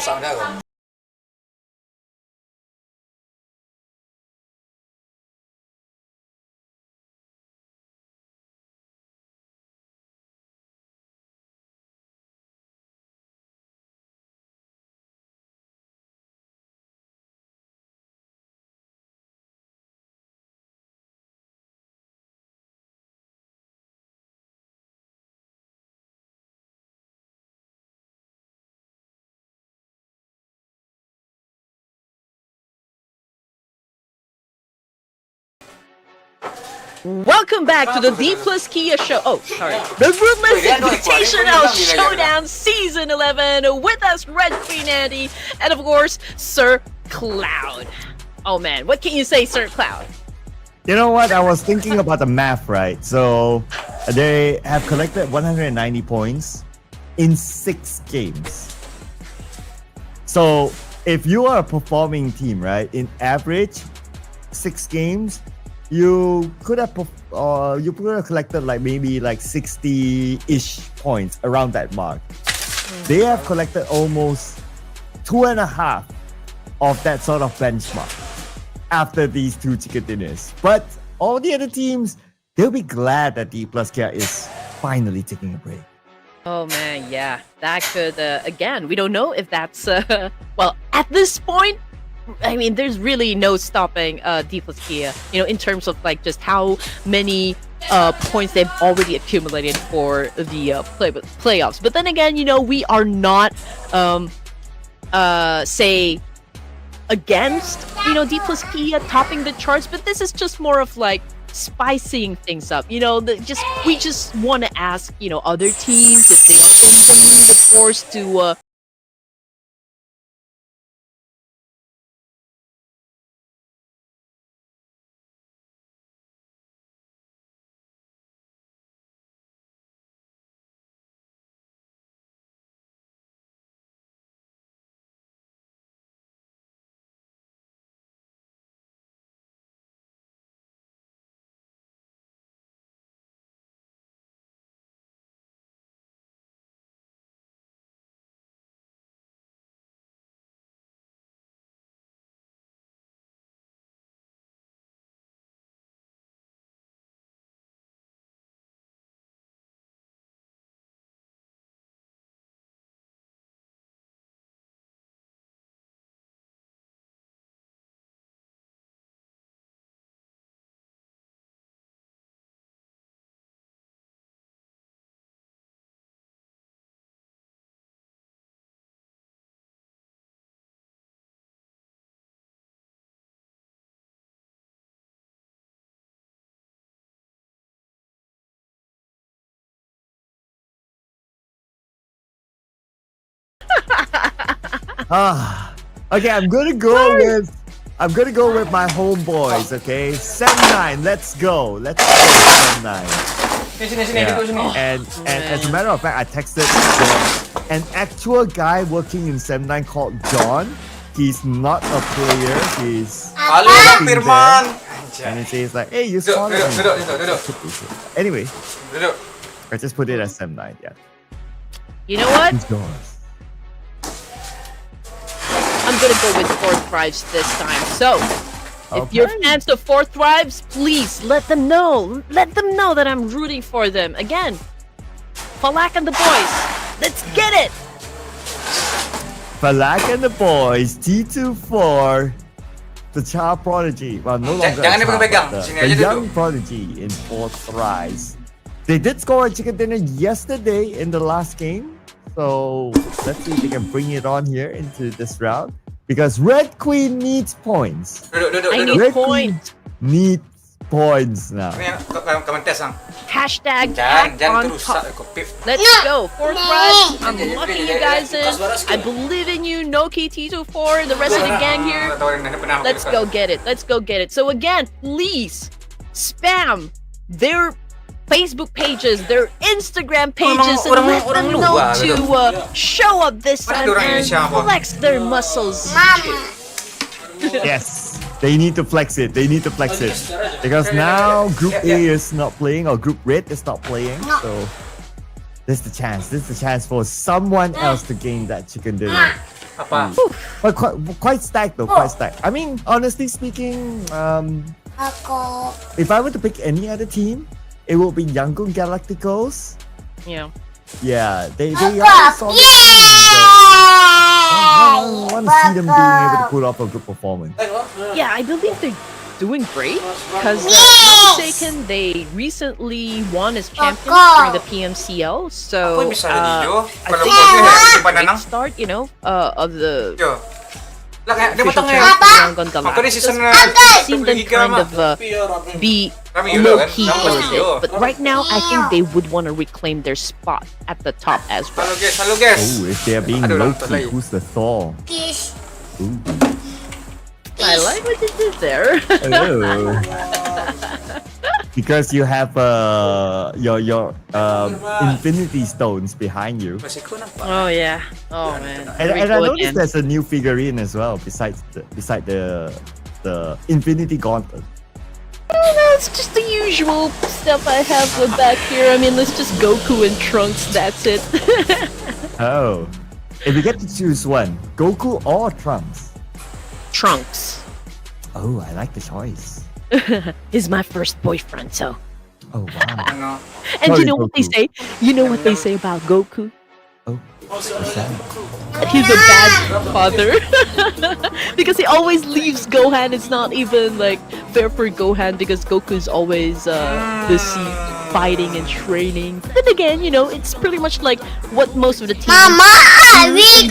sasama na ako. Welcome back to the D plus Kia show. Oh, sorry. The Ruthless Invitational Showdown Season 11 with us, Red Queen Andy, and of course, Sir Cloud. Oh man, what can you say, Sir Cloud? You know what? I was thinking about the math, right? So they have collected 190 points in 6 games. So if you are a performing team, right, in average 6 games, you could have collected like maybe like 60-ish points around that mark. They have collected almost 2.5 of that sort of benchmark after these 2 chicken dinners. But all the other teams, they'll be glad that D plus Kia is finally taking a break. Oh man, yeah, that could, again, we don't know if that's, well, at this point, I mean, there's really no stopping D plus Kia, you know, in terms of like just how many points they've already accumulated for the playoffs. But then again, you know, we are not, say, against, you know, D plus Kia topping the charts, but this is just more of like spicing things up, you know. We just want to ask, you know, other teams if they are in the mood, of course, to Okay, I'm gonna go with my homeboys. Okay, Sem9, let's go. Let's go, Sem9. Yeah. And as a matter of fact, I texted an actual guy working in Sem9 called John. He's not a player. He's Hallo, bermain. And he says like, "Hey, you spawned me." Anyway, I just put it as Sem9. Yeah. you know what? He's yours. I'm gonna go with 4th Thrives this time. So, if you're fans of 4th Thrives, please let them know. Let them know that I'm rooting for them. Again, Falak and the boys. Let's get it! Falak and the boys, T24, the child prodigy. Well, no longer Jangan a child, dipegang-pegang. but Sini the aja young dulu. prodigy in 4th Thrives. They did score a chicken dinner yesterday in the last game. So let's see if they can bring it on here into this round. Because Red Queen needs points. Duduk. I need Red points. Queen needs points now. Ini komen tes, Ang. Hashtag Jangan pack on terus top. kopip. Let's go. 4th Thrives. I'm locking you guys in. I believe in you. Noki, T24, the rest of the gang here. Let's go get it. Let's go get it. So again, please spam their Facebook pages, their Instagram pages, and let them know to show up this time and flex their muscles. Yes, they need to flex it. They need to flex it. Because now Group A is not playing, or Group Red is not playing. So this is the chance. This is the chance for someone else to gain that chicken dinner. Apa? But quite stacked though, quite stacked. I mean, honestly speaking, if I were to pick any other team, it would be Yangon Galacticos. Yeah. Yeah, they are a solid team. I want to see them being able to put off a good performance. Yeah, I believe they're doing great because, if I'm not mistaken, they recently won as champions during the PMCL. So, Ako, bisa rin yun. I Kalau think ko yun, it's di a ba na great nang? start, you know, of the Yo. Laki, di ba official ito ngayon? champions of Yangon Ako rin season Galacticos. na Seen them kind of be Kami yun, low-key kan? for a Kami bit. yun. But right now, I think they would want to reclaim their spot at the top as well. Halo guys. Oh, if they're being Aduh, low lang, key, talay. who's the Thor? Ooh. I like what you did there. Hello. Because you have your infinity stones behind you. Masih ko nang pa. Oh yeah. Oh man. And Here we I go noticed again. there's a new figurine as well beside the Infinity Gauntlet. It's just the usual stuff I have back here. I mean, it's just Goku and Trunks. That's it. Oh, if you get to choose one, Goku or Trunks? Trunks Oh, I like the choice. is my first boyfriend, so. Oh wow. Ano? And Sorry, you know what they Goku. say? You know what they say about Goku? Oh, what's that? He's a bad father because he always leaves Gohan. It's not even like fair for Gohan because Goku's always busy fighting and training. But then again, you know, it's pretty much like what most of the teams always do.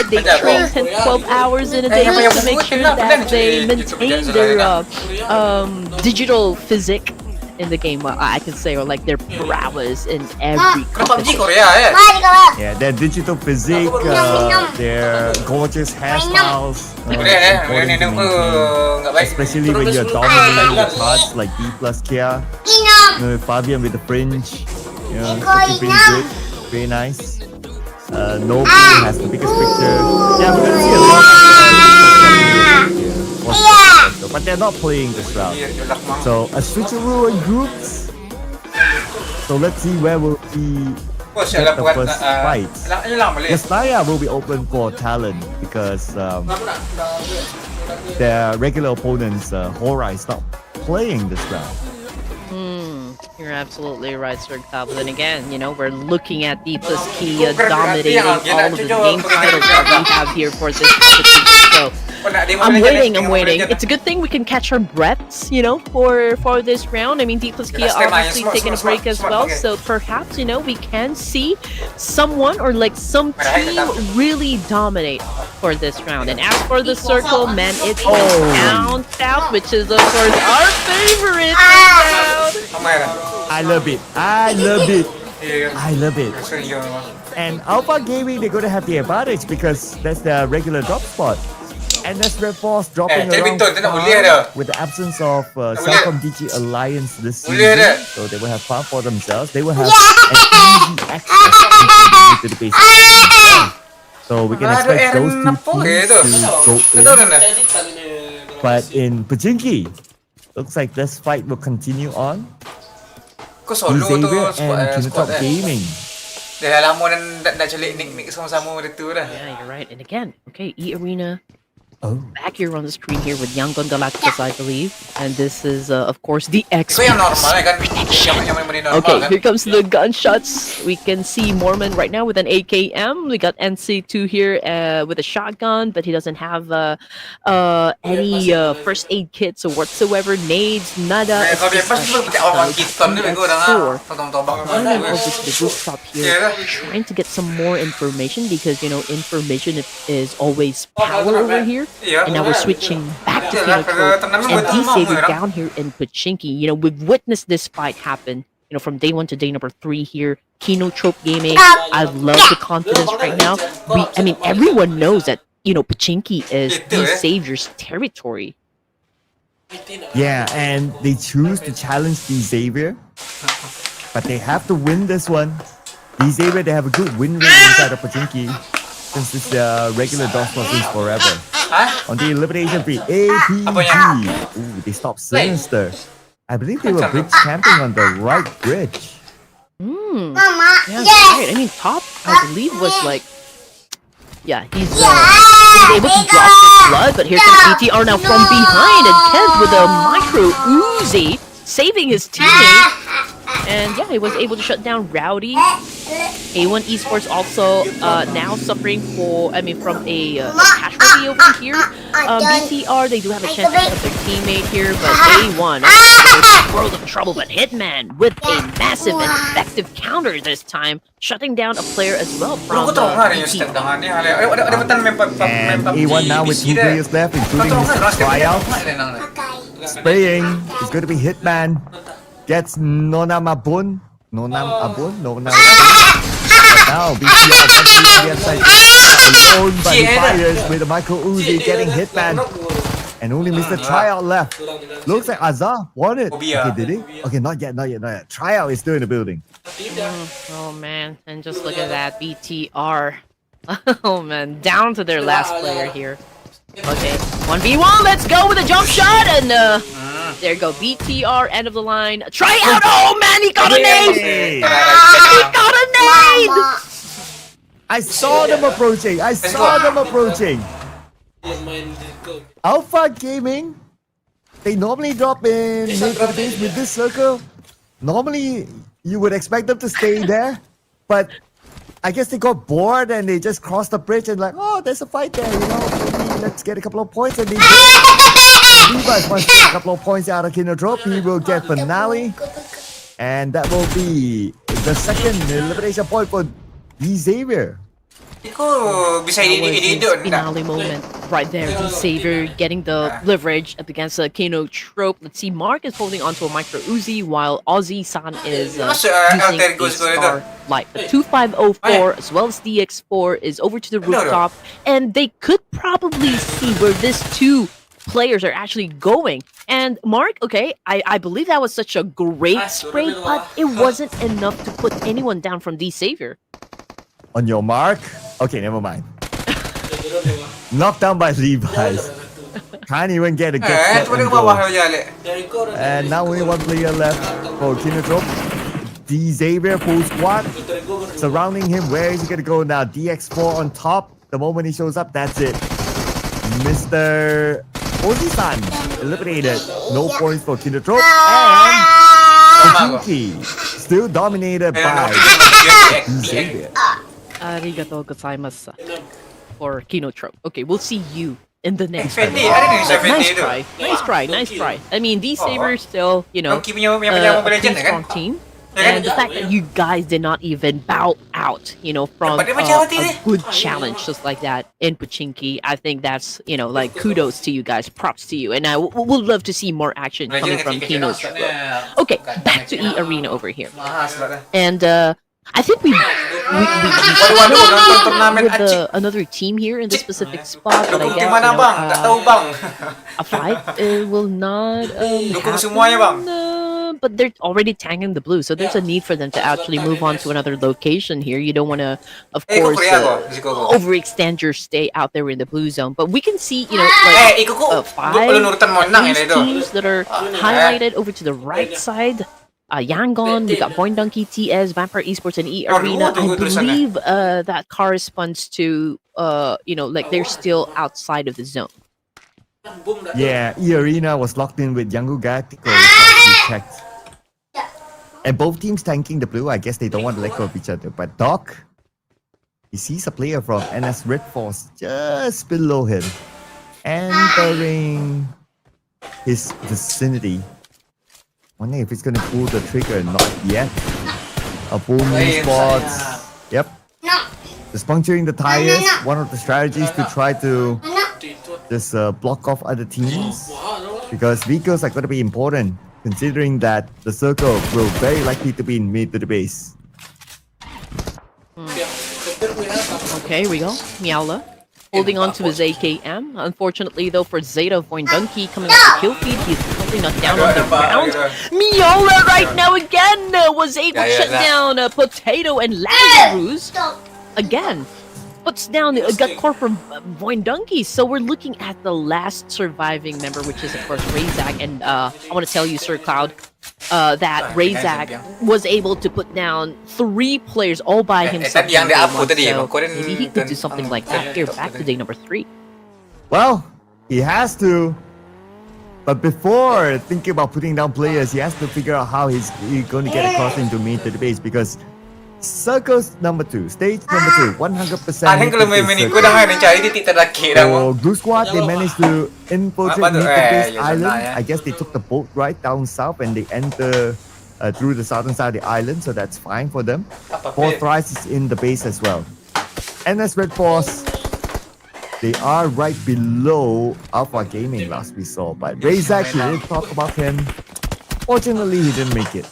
They train 10-12 hours in a day just to make sure that they maintain their digital physique in the game. I can say, or like their prowess in every Pubg competition. Korea eh. Yeah, their digital physique, their gorgeous hairstyles. Korea eh. according to Minum ko maintain. nggak baik. Especially when you're dominating the cards like D plus Kia, Fabian with the fringe, looking pretty good, very nice. Nobu has the biggest picture. Yeah, we're gonna see a lot of but they're not playing this round. Yulak mang. So a switcheroo in groups. So let's see where will we Oh, siya get the buat first fight. Ano lang mali. Yastaya will be open for talent because their regular opponents, Hora, is not playing this round. You're absolutely right, Sir But then again, you know, we're looking at D plus Kia dominating all of the game titles that we have here for this competition. So I'm waiting. It's a good thing we can catch our breaths, you know, for this round. I mean, D plus Kia obviously taking a break as well, so perhaps, you know, we can see someone or like some team really dominate for this round. And as for the circle, man, it's down south, which is of course our favorite. I love it. I love it. Iya. I love it. Serius. And Alpha Gaming, they're going to have the advantage because that's their regular drop spot. And that's Red Force dropping Tapi around betul, dia nak boleh dah. with the absence of boleh. Celcom DG Alliance this Boleh season. dah. So they will have fun for themselves. They will have an easy access into the base. So we can expect those two teams to go in. But in Pachinki, looks like this fight will continue on. Kau solo tu Xavier squad and squad Kinetop Gaming. Dah lama nak celik nick sama-sama benda tu dah. Yeah, you're right. And again, okay, E-Arena Oh. back here on the screen here with Yangon Galacticos, I believe. And this is, of course, the X. Itu yang normal kan. Yang main normal Okay, kan. here comes the gunshots. We can see Mormon right now with an AKM. We got NC2 here with a shotgun, but he doesn't have any first aid kits or whatsoever. Nades, nada. It's Kau just lepas tu kita awal kita ni bego dah. Tolong-tolong running over to the rooftop here, trying to get some more information because, you know, information is always power over here. And now we're switching back to Kinotrope and D-Saber down here in Pachinki. You know, we've witnessed this fight happen, you know, from day 1 to day number 3 here. Kinotrope Gaming, I love the confidence right now. I mean, everyone knows that, you know, Pachinki is D-Savior's territory. Yeah, and they choose to challenge the Xavier, but they have to win this one. The Xavier, they have a good win rate inside of Pachinki since it's the regular DOS since forever. On the elimination free APG. Ooh, they stopped Sinister. I believe they were bridge camping on the right bridge. Yeah, right. I mean, top, I believe, was like Yeah, he's able to drop his blood, but here comes BTR now from behind, and Kent with a micro Uzi saving his teammate. And yeah, he was able to shut down Rowdy. A1 Esports also now suffering from a casualty over here. BTR, they do have a chance to pick up their teammate here, but A1 is in a world of trouble. But Hitman with a massive and effective counter this time, shutting down a player as well from BTR. And A1 now with 2 players left, including Mr. Tryout. Spraying. It's going to be Hitman. Gets Nonam Abun. But now BTR comes to the outside. Alone by the fires with a Michael Uzi getting Hitman. And only Mr. Tryout left. Looks like Azar won it. Okay, did he? Okay, not yet. Tryout is still in the building. Oh man, and just look at that, BTR. Oh man, down to their last player here. Okay, 1v1, let's go with a jump shot, and there you go, BTR, end of the line. Tryout, oh man, he got a nade! He got a nade! I saw them approaching. Alpha Gaming, they normally drop in mid to the base with this circle. Normally, you would expect them to stay there, but I guess they got bored and they just crossed the bridge and like, oh, there's a fight there, you know, maybe let's get a couple of points, and they did. Levi's wants to get a couple of points out of Kinodrop. He will get finale, and that will be the second elimination point for Xavier. Finale moment right there. Xavier getting the leverage up against a Kano trope. Let's see, Mark is holding onto a micro Uzi while Ozzy-san is using a star light. The 2504 as well as DX4 is over to the rooftop, and they could probably see where these two players are actually going. And Mark, okay, I believe that was such a great spray, but it wasn't enough to put anyone down from Xavier. On your mark. Okay, never mind. Knocked down by Levi's. Can't even get a good set and go. And now only one player left for Kinodrop. Xavier full squad surrounding him. Where is he gonna go now? DX4 on top. The moment he shows up, that's it. Mr. Ozi-san eliminated. No points for Kinodrop. And Suzuki still dominated by Xavier. Arigatou gozaimasu for Kino Trope. Okay, we'll see you in the next one. Nice try. I mean, these Sabers still, you know, a pretty strong team. And the fact that you guys did not even bow out, you know, from a good challenge just like that in Pochinki, I think that's, you know, like kudos to you guys, props to you. And I would love to see more action coming from Kino's Trope. Okay, back to E Arena over here. And I think we with another team here in this specific spot, but I guess a fight will not happen. But they're already tanking the blue, so there's a need for them to actually move on to another location here. You don't want to, of course, overextend your stay out there in the blue zone. But we can see, you know, like 5 teams that are highlighted over to the right side. Yangon, we got Boing Donkey, TS, Vampire Esports, and E Arena. I believe that corresponds to, you know, like they're still outside of the zone. Yeah, E Arena was locked in with Yangu Galactico, as we checked. And both teams tanking the blue. I guess they don't want to let go of each other. But Doc, he sees a player from NS Red Force just below him, entering his vicinity. Wondering if he's gonna pull the trigger. Not yet. A booming spots. Yep. Just puncturing the tires. One of the strategies to try to just block off other teams, because vehicles are gonna be important, considering that the circle will very likely to be in mid to the base. Okay, here we go. Miaula holding on to his AKM. Unfortunately, though, for Zeta Voindonkey coming up to kill feed, he's probably not down on the ground. Miaula right now again was able to shut down Potato and Lazarus. Again, puts down a gut core from Voindonkey. So we're looking at the last surviving member, which is, of course, Razak. And I want to tell you, Sir Cloud, that Razak was able to put down 3 players all by himself. Tadi yang dia in upload day tadi, one, so kau kan maybe he could do something like that here back to day number 3. Well, he has to. But before thinking about putting down players, he has to figure out how he's going to get across into main to the base because circles number 2, stage number 2, 100%. Kan kalau main ikut dah kan cari titik terlaki dah. For Gooooooo Squad, they managed to infiltrate the base island. I guess they took the boat ride down south and they enter through the southern side of the island, so that's fine for them. Forthrice is in the base as well. NS Red Force, they are right below Alpha Gaming last we saw, but Razak, we didn't talk about him. Fortunately, he didn't make it.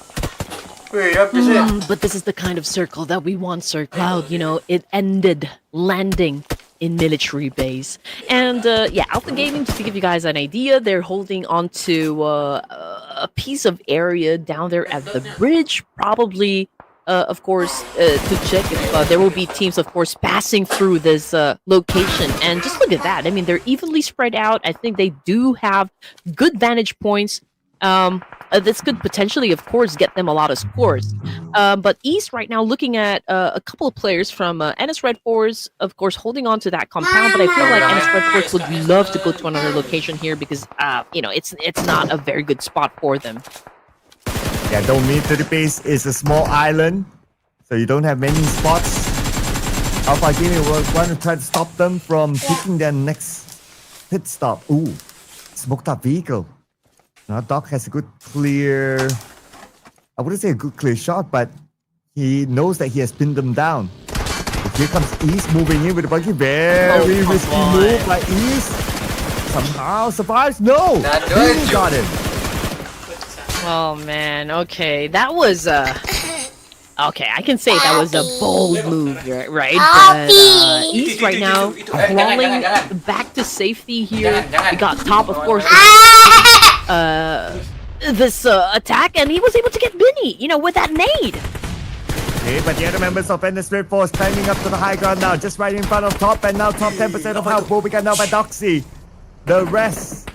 But this is the kind of circle that we want, Sir Cloud. You know, it ended landing in military base. And yeah, Alpha Gaming, just to give you guys an idea, they're holding on to a piece of area down there at the bridge, probably of course, to check if there will be teams, of course, passing through this location. And just look at that. I mean, they're evenly spread out. I think they do have good vantage points. This could potentially, of course, get them a lot of scores. But East right now looking at a couple of players from NS Red Force, of course, holding on to that compound. But I feel like NS Red Force would love to go to another location here because, you know, it's not a very good spot for them. Yeah, don't mean to the base is a small island, so you don't have many spots. Alpha Gaming will want to try to stop them from picking their next pit stop. Ooh, smoked up vehicle. Now Doc has a good clear, I wouldn't say a good clear shot, but he knows that he has pinned them down. But here comes East moving in with a buggy. Very risky move by East. Somehow survives. No! He got him. Oh man, okay, that was okay, I can say that was a bold move, right? But East right now crawling back to safety here. We got top, of course, this attack, and he was able to get Binny, you know, with that nade. Okay, but the other members of NS Red Force climbing up to the high ground now, just right in front of top, and now top 10% of health will be got now by Doxy. The rest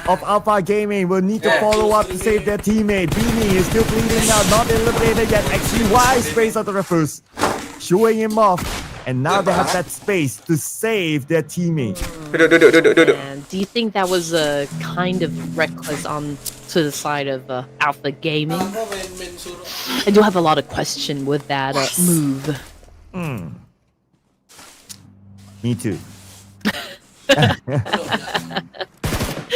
of Alpha Gaming will need to follow up to save their teammate. Beanie is still bleeding now, not eliminated yet. XY sprays out the refuse, shooing him off. And now they have that space to save their teammate. And do you think that was kind of reckless on to the side of Alpha Gaming? I do have a lot of question with that move. Me too.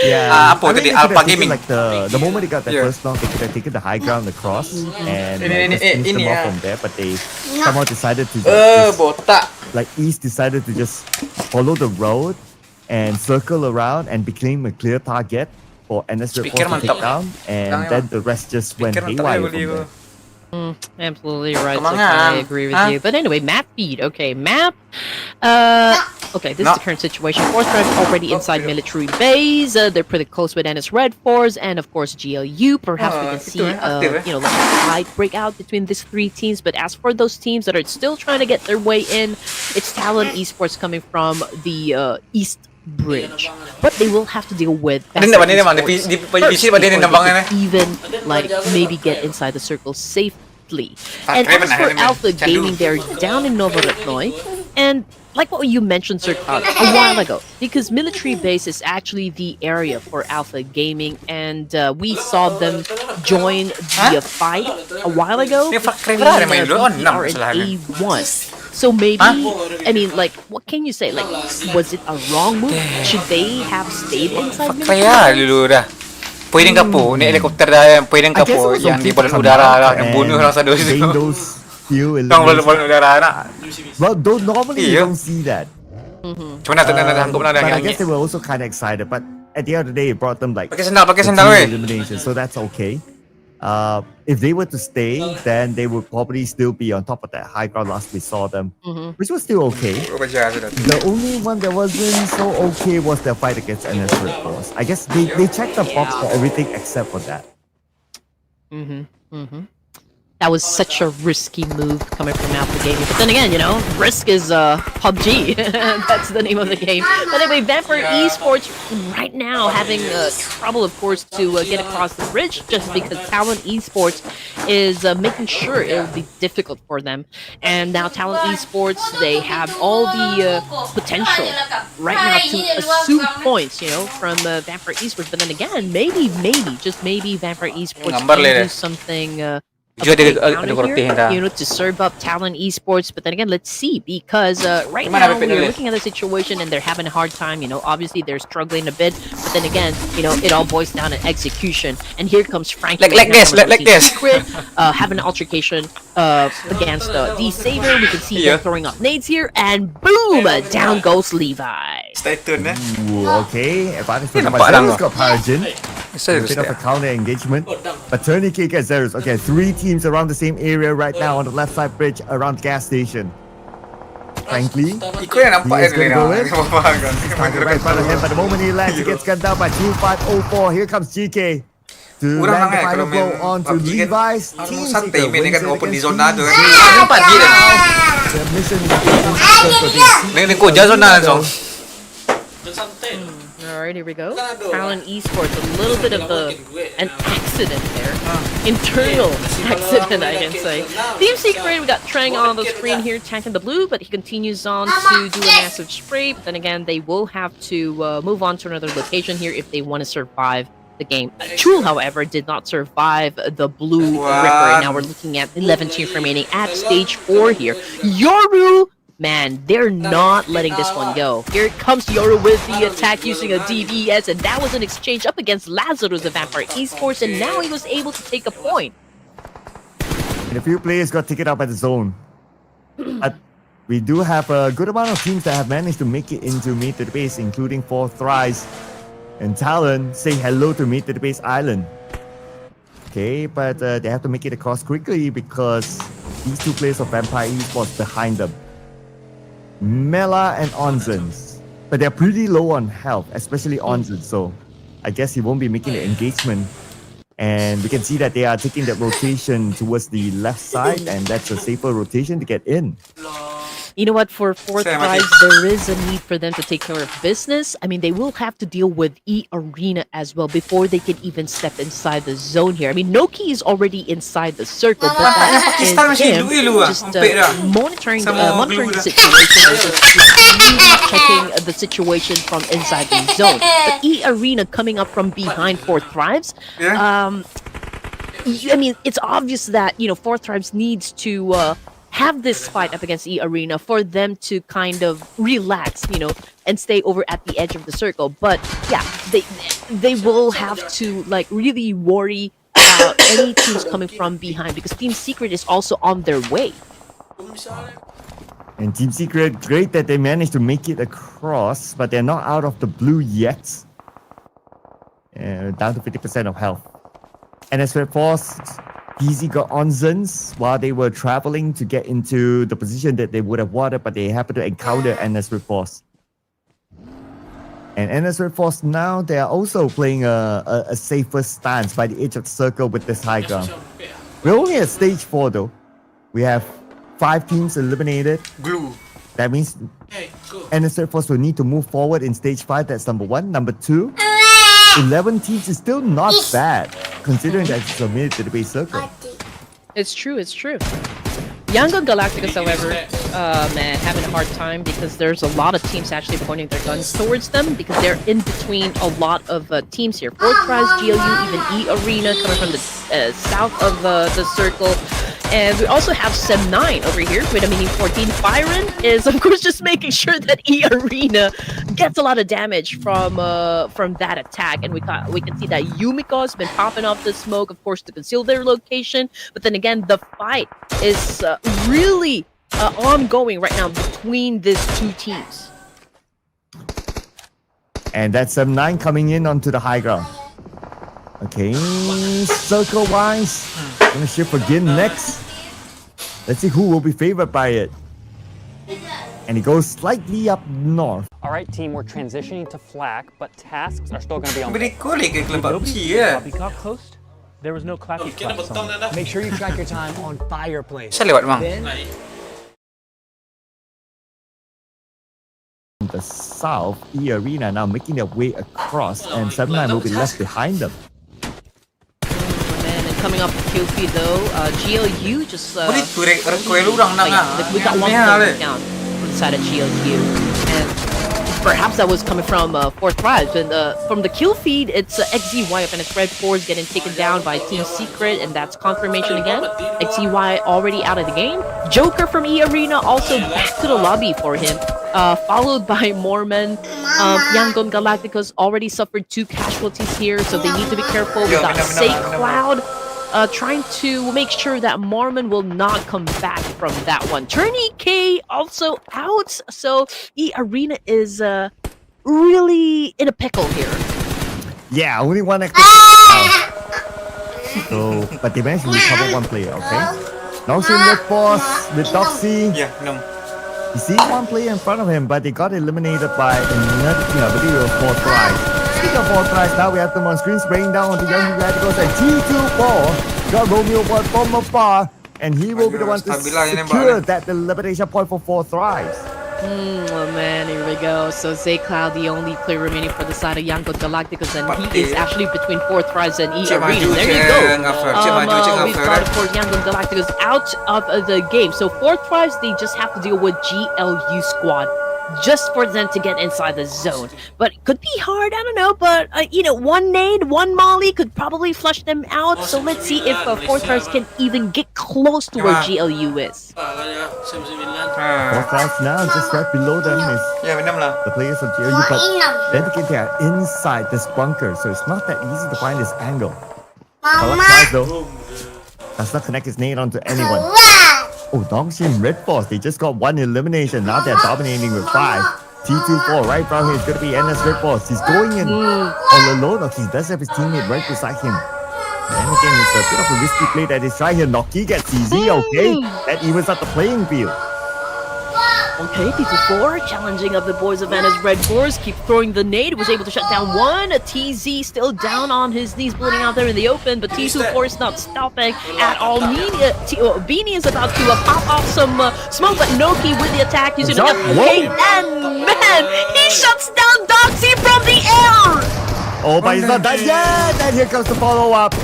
Yeah, apa tadi Alpha Gaming? Like the moment they got that first knock, they could have taken the high ground across and just them off from there. But they somehow decided to like East decided to just follow the road and circle around and became a clear target for NS Red Force to take down, and then the rest just went haywire from there. Absolutely right. I agree with you. But anyway, map feed. Okay, map. Okay, this is the current situation. Force Drive already inside military base. They're pretty close with NS Red Force and of course GLU. Perhaps we can see, you know, like a fight break out between these 3 teams. But as for those teams that are still trying to get their way in, it's Talon Esports coming from the East Bridge, but they will have to deal with even like maybe get inside the circle safely. And as for Alpha Gaming, they're down in Novoretnoy, and like what you mentioned, Sir Cloud, a while ago, because military base is actually the area for Alpha Gaming, and we saw them join the fight a while ago. They are in A1. So maybe, I mean, like, what can you say? Like, was it a wrong move? Should they have stayed inside military? Pwedeng ka po, ni helikopter dah, pwedeng ka po yang di balon udara lah, yang bunuh orang satu situ. Yang balon udara nak. Well, normally you don't see that. Cuma nak tangkap nak But I guess they were also kind of excited. But at the end of the day, it brought them like pakai sendal elimination, so that's okay. If they were to stay, then they would probably still be on top of that high ground last we saw them, which was still okay. The only one that wasn't so okay was their fight against NS Red Force. I guess they checked the box for everything except for that. that was such a risky move coming from Alpha Gaming. But then again, you know, risk is PUBG. That's the name of the game. But anyway, Vampire Esports right now having trouble, of course, to get across the bridge, just because Talon Esports is making sure it will be difficult for them. And now Talon Esports, they have all the potential right now to assume points, you know, from Vampire Esports. But then again, maybe, just maybe Vampire Esports can do something to serve up Talon Esports. But then again, let's see, because right now we're looking at the situation and they're having a hard time, you know, obviously they're struggling a bit, but then again, you know, it all boils down to execution. And here comes Frank like this having an altercation against the Saber. We can see them throwing up nades here, and boom, down goes Levi. Stay tuned, eh? Ooh, okay, advantage for number Zero's got Paragon. A bit of a counter engagement, but Tourniquet gets Zero's. Okay, 3 teams around the same area right now on the left side bridge around the gas station. Frankly, he is going to go in. He's targeted right in front of him, but the moment he lands, he gets gunned down by 2504. Here comes GK to land the final blow onto Levi's. Team Secret wins it against the mission Alright, here we go. Talon Esports, a little bit of an accident there. Internal accident, I can say. Team Secret, we got Trang on the screen here, tanking the blue, but he continues on to do a massive spray. But then again, they will have to move on to another location here if they want to survive the game. Chul, however, did not survive the blue Ripper. Now we're looking at 11 teams remaining at stage 4 here. Yoru! Man, they're not letting this one go. Here comes Yoru with the attack using a DVS, and that was an exchange up against Lazarus of Vampire Esports, and now he was able to take a point. And a few players got taken out by the zone. But we do have a good amount of teams that have managed to make it into Meet to the Base, including 4 Thrice and Talon saying hello to Meet to the Base Island. Okay, but they have to make it across quickly because these 2 players of Vampire Esports behind them. Mela and Onzens, but they're pretty low on health, especially Onzens, so I guess he won't be making the engagement. And we can see that they are taking that rotation towards the left side, and that's a safer rotation to get in. You know what, for 4th Thrice, there is a need for them to take care of business. I mean, they will have to deal with E-Arena as well before they can even step inside the zone here. I mean, Noki is already inside the circle, but that is him just monitoring the situation, or just checking the situation from inside the zone. But E-Arena coming up from behind 4th Thrives, I mean, it's obvious that, you know, 4th Thrives needs to have this fight up against E-Arena for them to kind of relax, you know, and stay over at the edge of the circle. But yeah, they will have to like really worry about any teams coming from behind, because Team Secret is also on their way. And Team Secret, great that they managed to make it across, but they're not out of the blue yet. Down to 50% of health. And as for Force, Easy got Onzens while they were traveling to get into the position that they would have wanted, but they happened to encounter NS Force. And NS Force now, they are also playing a safer stance by the edge of the circle with this high ground. We're only at stage 4 though. We have 5 teams eliminated. Glue. That means NS Force will need to move forward in stage 5. That's number 1. Number 2, 11 teams is still not bad, considering that it's a minute to the base circle. It's true, it's true. Yangon Galacticus, however, man, having a hard time because there's a lot of teams actually pointing their guns towards them because they're in between a lot of teams here. 4th Prize, GLU, even E-Arena coming from the south of the circle. And we also have Sem9 over here with a Mini 14. Byron is, of course, just making sure that E-Arena gets a lot of damage from that attack. And we can see that Yumiko has been popping off the smoke, of course, to conceal their location. But then again, the fight is really ongoing right now between these 2 teams. And that's Sem9 coming in onto the high ground. Okay, circle-wise, gonna shift again next. Let's see who will be favored by it. And it goes slightly up north. All right, team, we're transitioning to flak, but tasks are still going to be on. Beri kulit ke klub PUBG ya. Poppycock host. There was no clappy clap song. Make sure you track your time on Fireplace. Saya lewat bang. Then, The south, E Arena now making their way across, and 7-9 will be left behind them. Man, and coming up the kill feed though, GLU just Boleh turek kuih lurang nak we got one point down inside of GLU, and perhaps that was coming from Fourth Rise. And from the kill feed, it's XZY up and it's Red 4 is getting taken down by Team Secret, and that's confirmation again. XZY already out of the game. Joker from E Arena also back to the lobby for him. Followed by Mormon. Yangon Galacticos already suffered 2 casualties here, so they need to be careful. We got Say Cloud trying to make sure that Mormon will not come back from that one. Turney K also out, so E Arena is really in a pickle here. Yeah, only one active. So, but they managed to recover 1 player, okay? Noxian Red Force with Doxy. Ya, 6. He sees 1 player in front of him, but they got eliminated by another team. I believe it was Fourth Rise. Speaking of Fourth Rise, now we have them on screen spraying down on the young radicals, and T24 got Romeo from afar, and he will be the one to secure that elimination point for Fourth Rise. Oh man, here we go. So Zay Cloud, the only player remaining for the side of Yangon Galacticos, and he is actually between Fourth Rise and E Arena. There you go. We've got, of course, Yangon Galacticos out of the game. So Fourth Rise, they just have to deal with GLU squad just for them to get inside the zone. But it could be hard, I don't know. But, you know, 1 nade, 1 molly could probably flush them out. So let's see if Fourth Rise can even get close to where GLU is. Fourth Rise now, just right below them is Ya, 6 lah. the players of GLU, but then again they are inside this bunker, so it's not that easy to find this angle. Fourth Rise though does not connect his nade onto anyone. Oh, Dongshin Red Force, they just got 1 elimination. Now they're dominating with 5. T24 right from here is going to be NS Red Force. He's going in all alone. Okay, he does have his teammate right beside him. And again, it's a bit of a risky play that he's trying here. Noki gets easy, okay? That evens out the playing field. Okay, T24 challenging of the boys of Venice Red Force, keep throwing the nade, was able to shut down 1. TZ still down on his knees, bleeding out there in the open, but T24 is not stopping at all. Beanie is about to pop off some smoke, but Noki with the attack using an FK, and man, he shuts down Doxy from the air! Oh, but he's not done yet! And here comes the follow-up.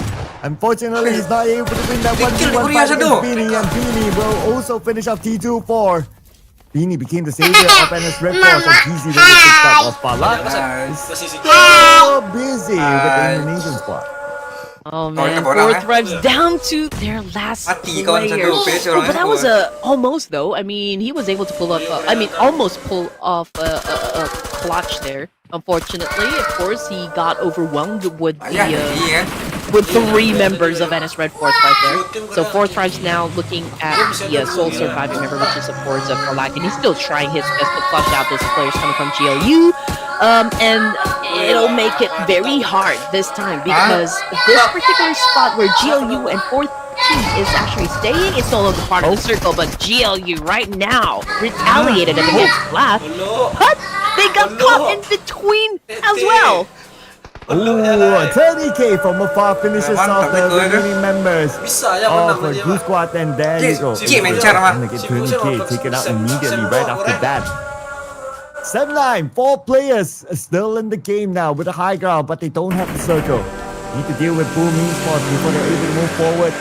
Unfortunately, he's not able to win that 1v1 fight against Beanie, and Beanie will also finish off T24. Beanie became the savior of NS Red Force, and easy to pick up of Palak. So busy with the Indonesian squad. Oh man, Fourth Rise down to their last player. Oh, but that was almost though. I mean, he was able to pull off. Almost pull off a clutch there. Unfortunately, of course, he got overwhelmed with the with 3 members of NS Red Force right there. So Fourth Rise now looking at the sole surviving member, which is of course Palak, and he's still trying his best to flush out those players coming from GLU. And it'll make it very hard this time because this particular spot where GLU and Fourth T is actually staying, it's no longer part of the circle, but GLU right now retaliated against Black, but they got caught in between as well. Ooh, 30k from afar finishes off the remaining members of the Gooooooo squad, and there you go. And they get 20k taken out immediately right after that. 7-9, 4 players still in the game now with a high ground, but they don't have the circle. Need to deal with booming spots before they're able to move forward.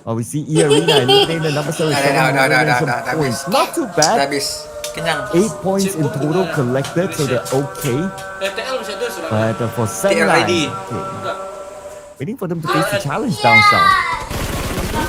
Oh, we see E Arena eliminating the number 7 some points. Not too bad. 8 points in total collected, so they're okay. But for 7-9, okay. Waiting for them to face the challenge down south.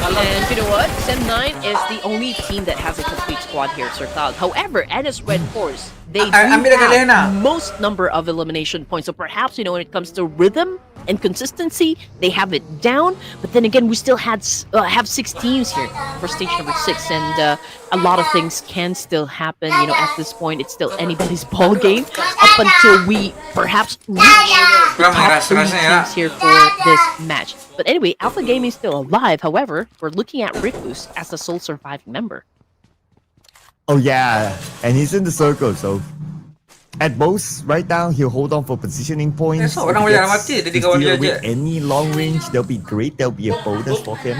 And you know what? Sem9 is the only team that has a complete squad here, Sir Cloud. However, NS Red Force, they do have most number of elimination points. So perhaps, you know, when it comes to rhythm and consistency, they have it down. But then again, we still have 6 teams here for stage number 6. And a lot of things can still happen. You know, at this point, it's still anybody's ball game up until we perhaps reach the top 3 teams here for this match. But anyway, Alpha Gaming is still alive. However, we're looking at Ricus as the sole surviving member. Oh yeah, and he's in the circle, so At most, right now, he'll hold on for positioning points. So, If orang he boleh gets mati, jadi to kawan steal dia away je. any long range, that'll be great. That'll be a bonus for him.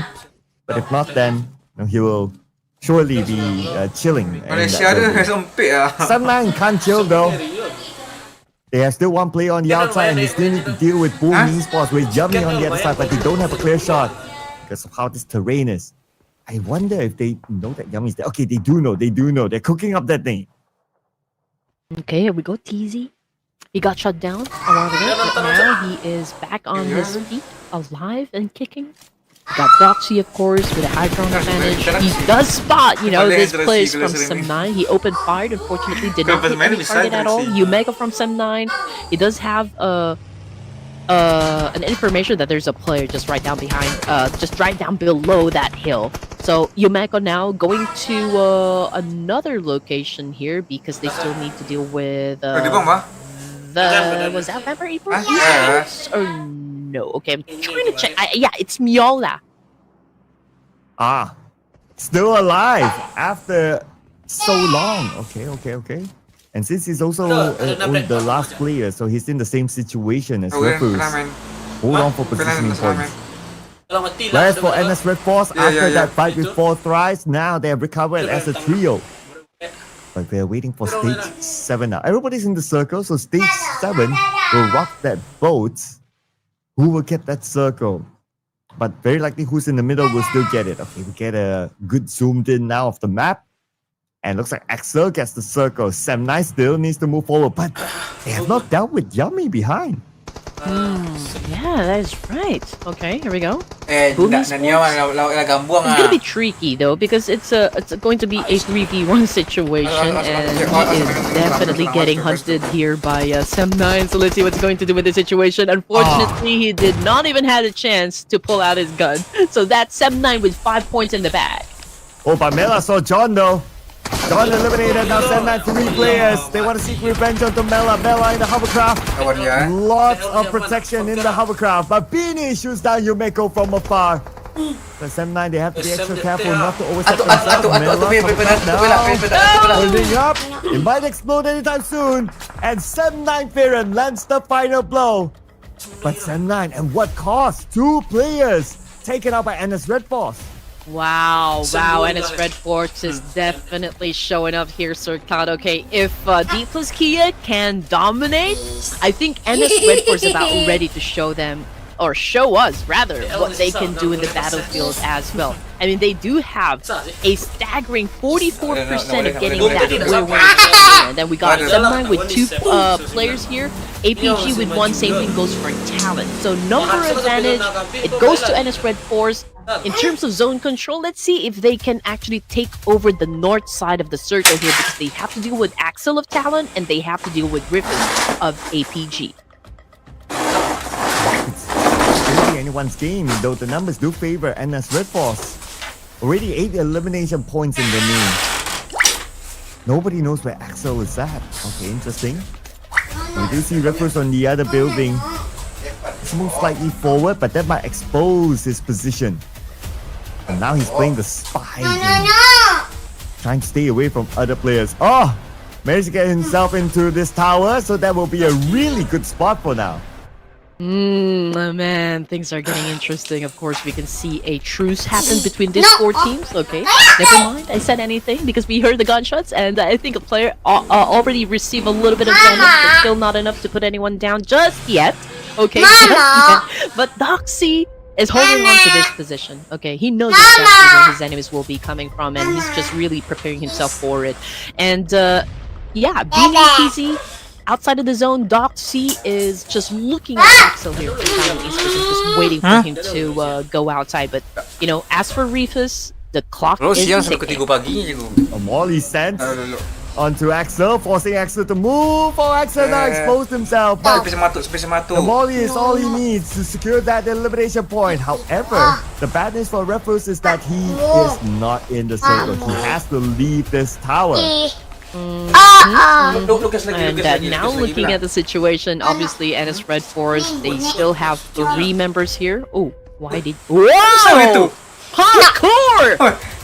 But if not, then he will surely be chilling. Malaysia dia sempit lah. Sunline can't chill though. They have still one player on the outside and they still need to deal with Boom Esports with Yummy on the other side, but they don't have a clear shot because of how this terrain is. I wonder if they know that Yummy's there. Okay, they do know. They're cooking up that thing. Okay, here we go, TZ. He got shut down a while ago, but now he is back on his feet, alive and kicking. Got Doxy, of course, with a high ground advantage. He does spot, this place from Sem9. He opened fire, unfortunately did not hit any target at all. Umega from Sem9. He does have an information that there's a player just right down behind, just right down below that hill. So Umega now going to another location here because they still need to deal with was that Vampire Eater? Or no? Okay, I'm trying to check. Yeah, it's Miola. Still alive after so long. Okay. And since he's also the last player, so he's in the same situation as Refus. Hold on for positioning points. Whereas for NS Red Force, after that fight with 4 thrice, now they have recovered as a trio. But we're waiting for stage 7 now. Everybody's in the circle, so stage 7 will rock that boat. Who will get that circle? But very likely who's in the middle will still get it. Okay, we get a good zoomed in now of the map. And looks like Axel gets the circle. Sem9 still needs to move forward, but they have not dealt with Yummy behind. Yeah, that is right. Okay, here we go. It's gonna be tricky though because it's going to be a 3v1 situation, and he is definitely getting hunted here by Sem9. So let's see what's going to do with the situation. Unfortunately, he did not even have a chance to pull out his gun. So that's Sem9 with 5 points in the bag. Oh, but Mela saw John though. John eliminated, now Sem9 3 players. They want to seek revenge onto Mela. Mela in the hovercraft. Lots of protection in the hovercraft. But Beanie shoots down Yumeko from afar. But Sem9, they have to be extra careful not to overstep themselves. Mela holding up. It might explode anytime soon. And Sem9 Farron lands the final blow. But Sem9, and what cost? 2 players taken out by NS Red Force. Wow, and its Red Force is definitely showing up here, Circad. Okay, if D plus Kia can dominate, I think NS Red Force is about ready to show them, or show us rather, what they can do in the battlefield as well. I mean, they do have a staggering 44% of getting that win, and then we got Sem9 with 2 players here. APG with 1, same thing goes for talent. So number advantage, it goes to NS Red Force. In terms of zone control, let's see if they can actually take over the north side of the circle here because they have to deal with Axel of Talon and they have to deal with Griffin of APG. It's really anyone's game, though the numbers do favor NS Red Force. Already 8 elimination points in the name. Nobody knows where Axel is at. Okay, interesting. We do see Red Force on the other building. Let's move slightly forward, but that might expose his position. And now he's playing the spy game. Trying to stay away from other players. Oh! Managed to get himself into this tower, so that will be a really good spot for now. Oh man, things are getting interesting. Of course, we can see a truce happen between these 4 teams. Okay, never mind, I said anything because we heard the gunshots, and I think a player already received a little bit of damage, but still not enough to put anyone down just yet. Okay, but Doxy is holding on to this position. Okay, he knows exactly where his enemies will be coming from, and he's just really preparing himself for it. And yeah, being easy outside of the zone, Doxy is just looking at Axel here from East, just waiting for him to go outside. But as for Refus, the clock is ticking. A Molly sent onto Axel, forcing Axel to move. Oh, Axel now exposed himself. But the Molly is all he needs to secure that elimination point. However, the bad news for Refus is that he is not in the circle. He has to leave this tower. And now looking at the situation, obviously NS Red Force, they still have 3 members here. Oh, why did... Whoa! Hardcore!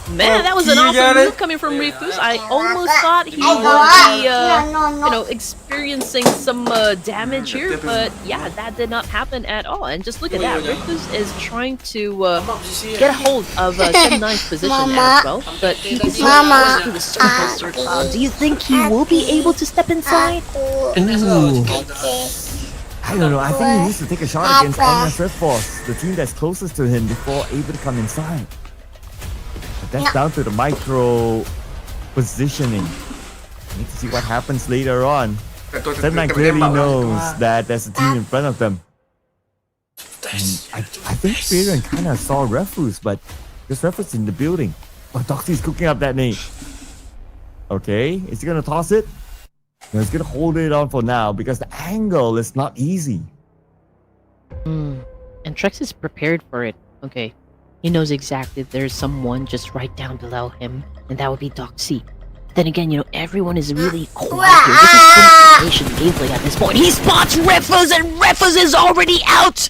Man, that was an awesome move coming from Rifus. I almost thought he would be, experiencing some damage here, but yeah, that did not happen at all. And just look at that, Rifus is trying to get a hold of Sem9's position as well, but he is forced to the surface. Do you think he will be able to step inside? Ooh. I don't know. I think he needs to take a shot against MS Red Force, the team that's closest to him, before able to come inside. But that's down to the micro positioning. Need to see what happens later on. Sem9 clearly knows that there's a team in front of them. And I think VURRION kind of saw Refus, but there's Refus in the building. Oh, Doxy's cooking up that nade. Okay, is he gonna toss it? No, he's gonna hold it on for now because the angle is not easy. And Trex is prepared for it. Okay, he knows exactly there's someone just right down below him, and that would be Doxy. Then again, you know, everyone is really quiet here. This is information gameplay at this point. He spots Refus, and Refus is already out!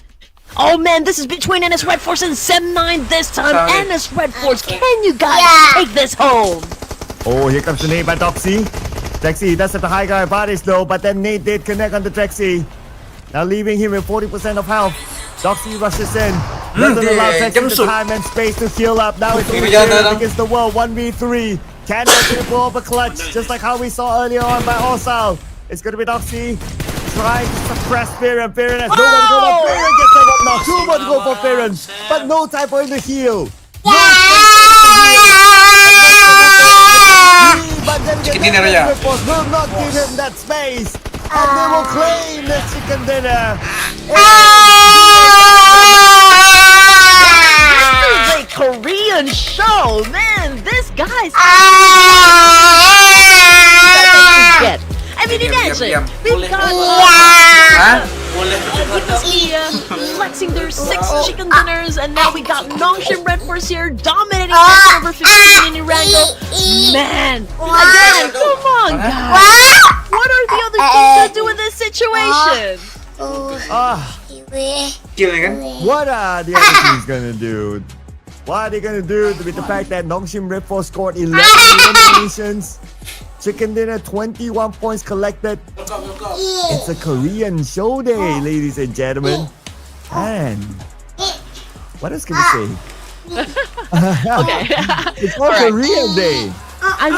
Oh man, this is between NS Red Force and Sem9 this time. NS Red Force, can you guys take this home? Oh, here comes the nade by Doxy. Drexy does have the high ground advantage though, but then nade did connect on the Drexy. Now leaving him with 40% of health. Doxy rushes in. Doesn't allow Drexy the time and space to heal up. Now it's only against the world, 1v3. Can they pull up a clutch, just like how we saw earlier on by Orsal. It's gonna be Doxy trying to suppress VURRION. VURRION has no one to go for. VURRION gets it up now. 2-1 to go for VURRION, but no time for him to heal. No time but then the will not give him that space, and they will claim the chicken dinner. This is a Korean show, man. This guy's get. I mean, imagine we've got flexing their 6 chicken dinners, and now we got Nongshim Red Force here dominating number 15 in Irango. Man, again, come on, guys. What are the other teams gonna do in this situation? What are the other teams gonna do? What are they gonna do with the fact that Nongshim Red Force scored 11 eliminations? Chicken dinner, 21 points collected. It's a Korean show day, ladies and gentlemen. And what else can we say? Okay. It's all Korean day. I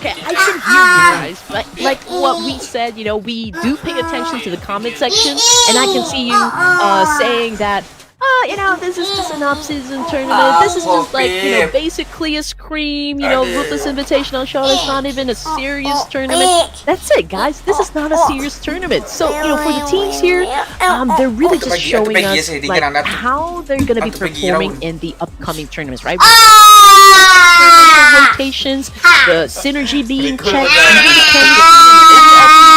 can hear you guys. Like what we said, you know, we do pay attention to the comment section, and I can see you saying that, you know, this is just an off-season tournament. This is just like, you know, basically a scream, you know, Ruthless Invitational Show. It's not even a serious tournament. That's it, guys. This is not a serious tournament. So, you know, for the teams here, they're really just showing us like how they're gonna be performing in the upcoming tournaments, right? Rotations, the synergy being checked,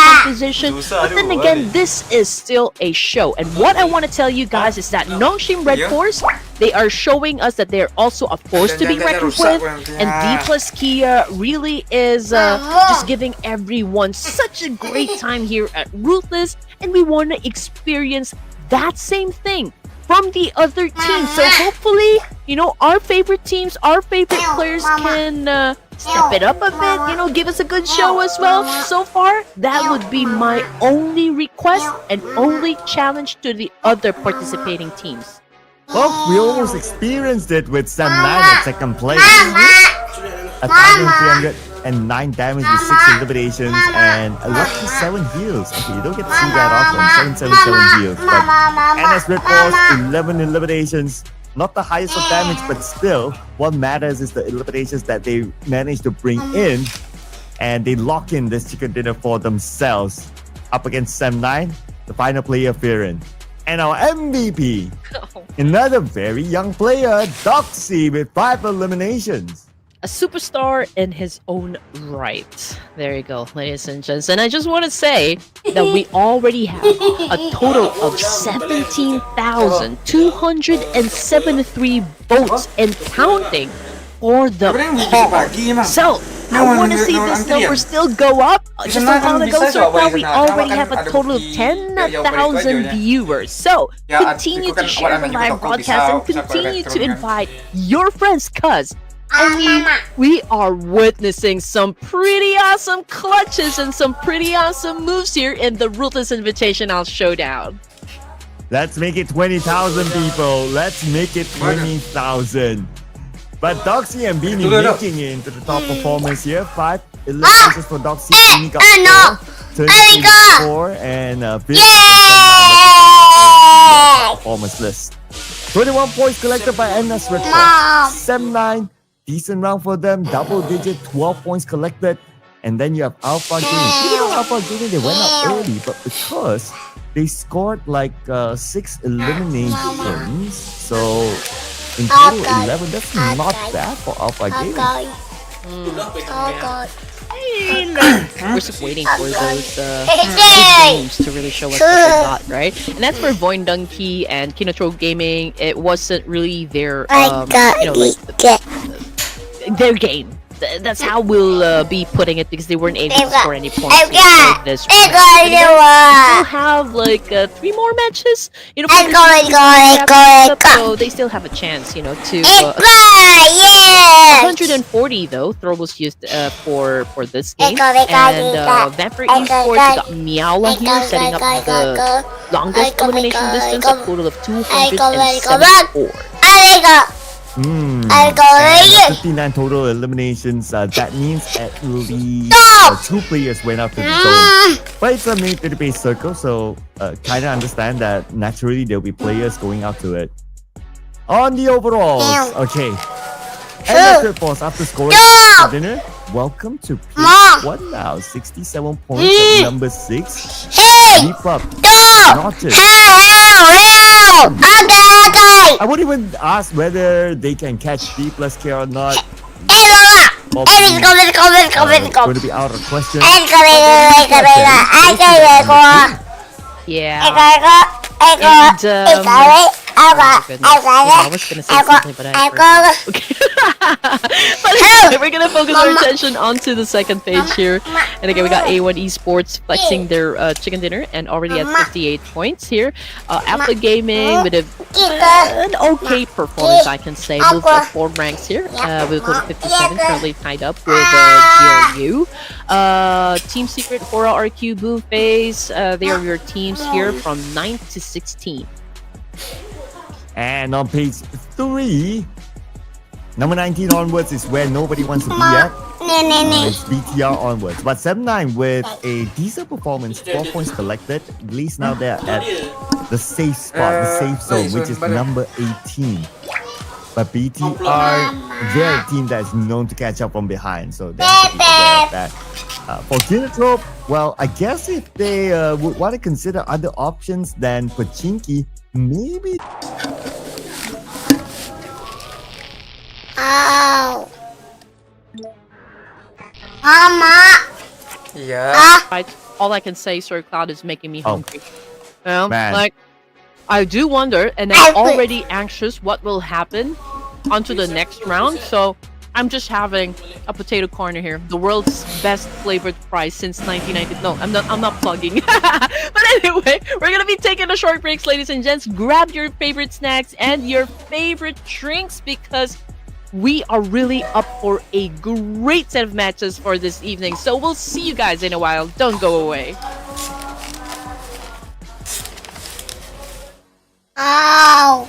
composition. But then again, this is still a show. And what I want to tell you guys is that Nongshim Red Force, they are showing us that they're also a force to be reckoned with. And D plus Kia really is just giving everyone such a great time here at Ruthless. And we want to experience that same thing from the other teams. So hopefully, you know, our favorite teams, our favorite players can step it up a bit, you know, give us a good show as well. So far, that would be my only request and only challenge to the other participating teams. Well, we almost experienced it with Sem9 at second place. 1,309 damage with 6 eliminations and a lucky 7 heals. Okay, you don't get to see that often, 777 heals. But NS Red Force, 11 eliminations. Not the highest of damage, but still, what matters is the eliminations that they managed to bring in, and they lock in this chicken dinner for themselves. Up against Sem9, the final player, VURRION. And our MVP, another very young player, Doxy, with 5 eliminations. A superstar in his own right. There you go, ladies and gents. And I just want to say that we already have a total of 17,273 votes and counting for the poll. So, I want to see this number still go up. Just a while ago, so now we already have a total of 10,000 viewers. So, continue to share the live broadcast and continue to invite your friends, cuz I mean, we are witnessing some pretty awesome clutches and some pretty awesome moves here in the Ruthless Invitational Showdown. Let's make it 20,000 people. Let's make it 20,000. But Doxy and Beanie making it into the top performance here. 5 eliminations for Doxy. Beanie got 4. Turns 4 and Vince performance list. 21 points collected by Enna's Red Cross. 7-9. Decent round for them. Double digit 12 points collected. And then you have Alpha Gaming. Even though Alpha Gaming, they went up early, but because they scored like 6 eliminations, so in total 11, that's not bad for Alpha Gaming. We're just waiting for those big games to really show us what they got, right? And that's for Voin Donkey and Kinotro Gaming. It wasn't really their, their game. That's how we'll be putting it, because they weren't able to score any points in this round. We still have like 3 more matches, you know, so they still have a chance, you know, to 140 though throw was used for this game. And Vampire Esports got Meowla here, setting up the longest elimination distance, a total of 274. 59 total eliminations. That means at least 2 players went up to the zone. But it's a military-based circle, so kind of understand that naturally there'll be players going out to it. On the overalls, okay. And the third boss after scoring for dinner. Welcome to P1 now. 67 points at number 6. Leap up. Notches. I won't even ask whether they can catch D plus K or not. Going to be out of question. Yeah. And, I was gonna say something, but I forgot. Okay. But anyway, we're gonna focus our attention onto the second page here. And again, we got A1 Esports flexing their chicken dinner and already at 58 points here. Apple Gaming with an okay performance, I can say. Moved up 4 ranks here with a total of 57, currently tied up with GRU. Team Secret, Hora, RQ, Boom Phase, they are your teams here from 9 to 16. And on page 3, number 19 onwards is where nobody wants to be at. It's BTR onwards. But 7-9 with a decent performance, 12 points collected. At least now they're at the safe spot, the safe zone, which is number 18. But BTR, they're a team that's known to catch up from behind, so they have to be aware of that. For Kinotro, well, I guess if they would want to consider other options than Pachinki, maybe. Ow. Mama. Yeah. All I can say, Sir Cloud, is making me hungry. Man. Like, I do wonder, and I'm already anxious what will happen onto the next round. So I'm just having a potato corner here, the world's best flavored fries since 1990. No, I'm not plugging. But anyway, we're gonna be taking a short break, ladies and gents. Grab your favorite snacks and your favorite drinks, because we are really up for a great set of matches for this evening. So we'll see you guys in a while. Don't go away. Ow.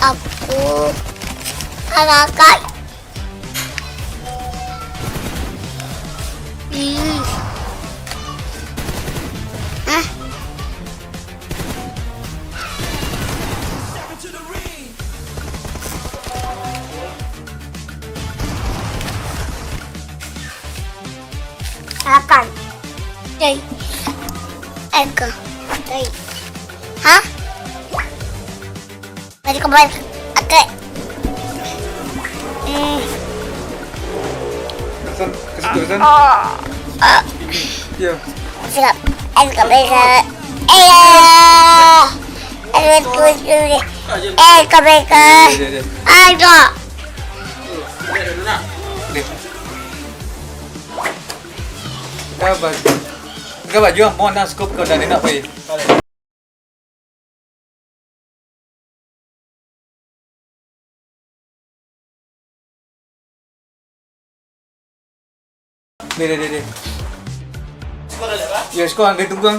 Aku alakai. Akan. Okay. ke? Hah? Mari kembali. Oke. Kesan. Iya. Siap. Kembali ke. Kembali ke. Ayo. Kau baju mau nak scoop kau dah nak pergi. Deh. Ya, sekarang dia tunggu.